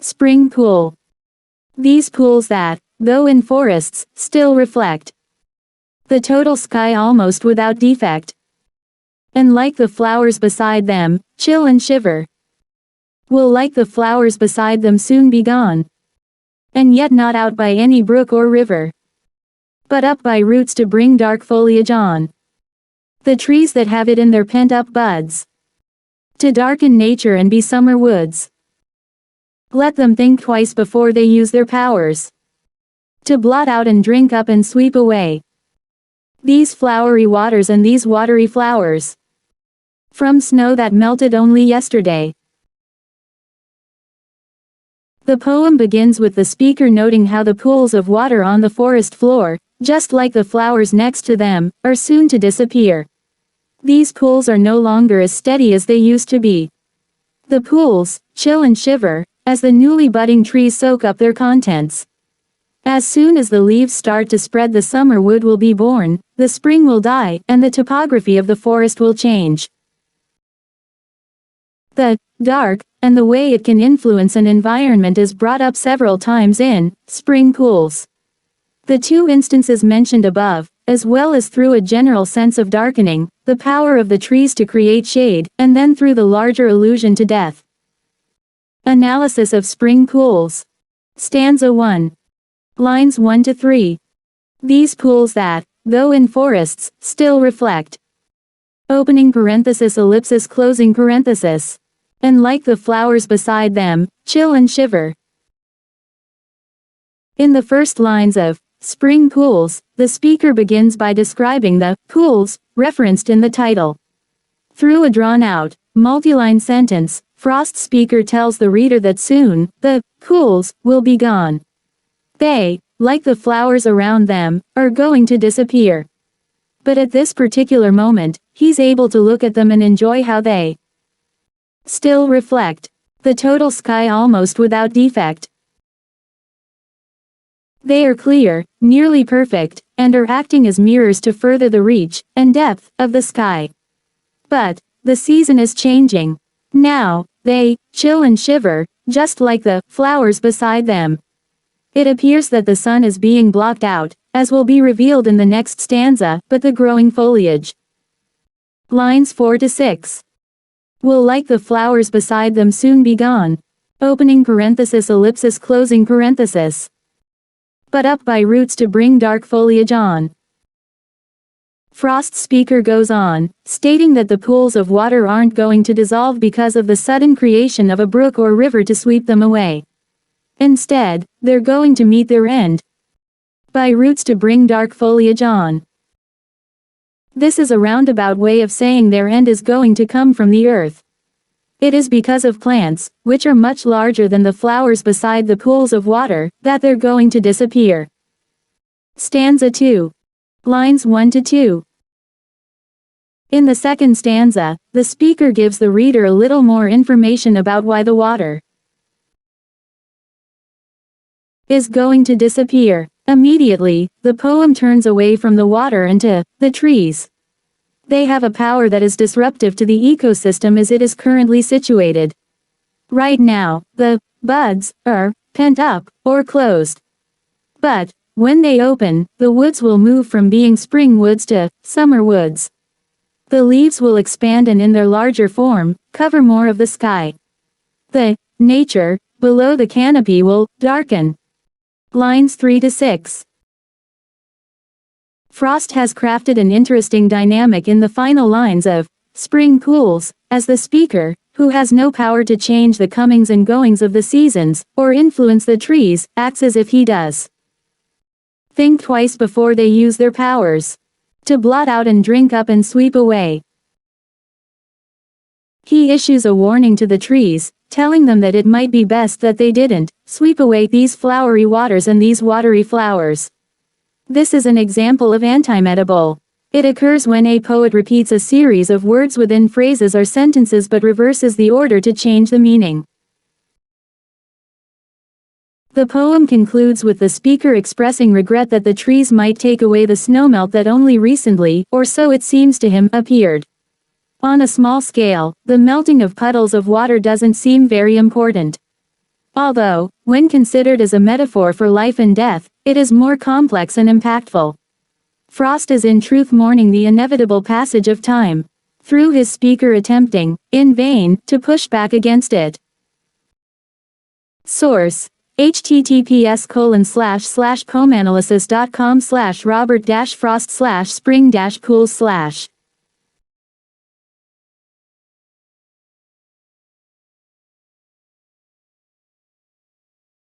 spring pool. These pools that, though in forests, still reflect the total sky almost without defect. And like the flowers beside them, chill and shiver. Will like the flowers beside them soon be gone. And yet not out by any brook or river, but up by roots to bring dark foliage on the trees that have it in their pent-up buds, to darken nature and be summer woods. Let them think twice before they use their powers to blot out and drink up and sweep away these flowery waters and these watery flowers from snow that melted only yesterday. The poem begins with the speaker noting how the pools of water on the forest floor, just like the flowers next to them, are soon to disappear. These pools are no longer as steady as they used to be. The pools chill and shiver as the newly budding trees soak up their contents. As soon as the leaves start to spread, the summer wood will be born, the spring will die, and the topography of the forest will change. The dark, and the way it can influence an environment is brought up several times in Spring Pools. The two instances mentioned above, as well as through a general sense of darkening, the power of the trees to create shade, and then through the larger allusion to death. Analysis of Spring Pools. Stanza 1. Lines 1 to 3. These pools that, though in forests, still reflect. Opening parenthesis ellipsis closing parenthesis. And like the flowers beside them, chill and shiver. In the first lines of Spring Pools, the speaker begins by describing the pools referenced in the title. Through a drawn-out, multi-line sentence, Frost speaker tells the reader that soon, the pools will be gone. They, like the flowers around them, are going to disappear. But at this particular moment, he's able to look at them and enjoy how they still reflect the total sky almost without defect. They are clear, nearly perfect, and are acting as mirrors to further the reach and depth of the sky. But the season is changing. Now, they chill and shiver, just like the flowers beside them. It appears that the sun is being blocked out, as will be revealed in the next stanza, but the growing foliage. Lines 4 to 6. Will like the flowers beside them soon be gone. Opening parenthesis ellipsis closing parenthesis. But up by roots to bring dark foliage on. Frost speaker goes on, stating that the pools of water aren't going to dissolve because of the sudden creation of a brook or river to sweep them away. Instead, they're going to meet their end by roots to bring dark foliage on. This is a roundabout way of saying their end is going to come from the earth. It is because of plants, which are much larger than the flowers beside the pools of water, that they're going to disappear. Stanza 2. Lines 1 to 2. In the second stanza, the speaker gives the reader a little more information about why the water is going to disappear. Immediately, the poem turns away from the water and to the trees. They have a power that is disruptive to the ecosystem as it is currently situated. Right now, the buds are pent up or closed. But when they open, the woods will move from being spring woods to summer woods. The leaves will expand and in their larger form, cover more of the sky. The nature below the canopy will darken. Lines 3 to 6. Frost has crafted an interesting dynamic in the final lines of Spring Pools, as the speaker, who has no power to change the comings and goings of the seasons, or influence the trees, acts as if he does. Think twice before they use their powers to blot out and drink up and sweep away. He issues a warning to the trees, telling them that it might be best that they didn't sweep away these flowery waters and these watery flowers. This is an example of antimetable. It occurs when a poet repeats a series of words within phrases or sentences but reverses the order to change the meaning. The poem concludes with the speaker expressing regret that the trees might take away the snowmelt that only recently, or so it seems to him, appeared. On a small scale, the melting of puddles of water doesn't seem very important. Although, when considered as a metaphor for life and death, it is more complex and impactful. Frost is in truth mourning the inevitable passage of time, through his speaker attempting, in vain, to push back against it. Source: https://pomanalysis.com/Robert-Frost/spring-cool/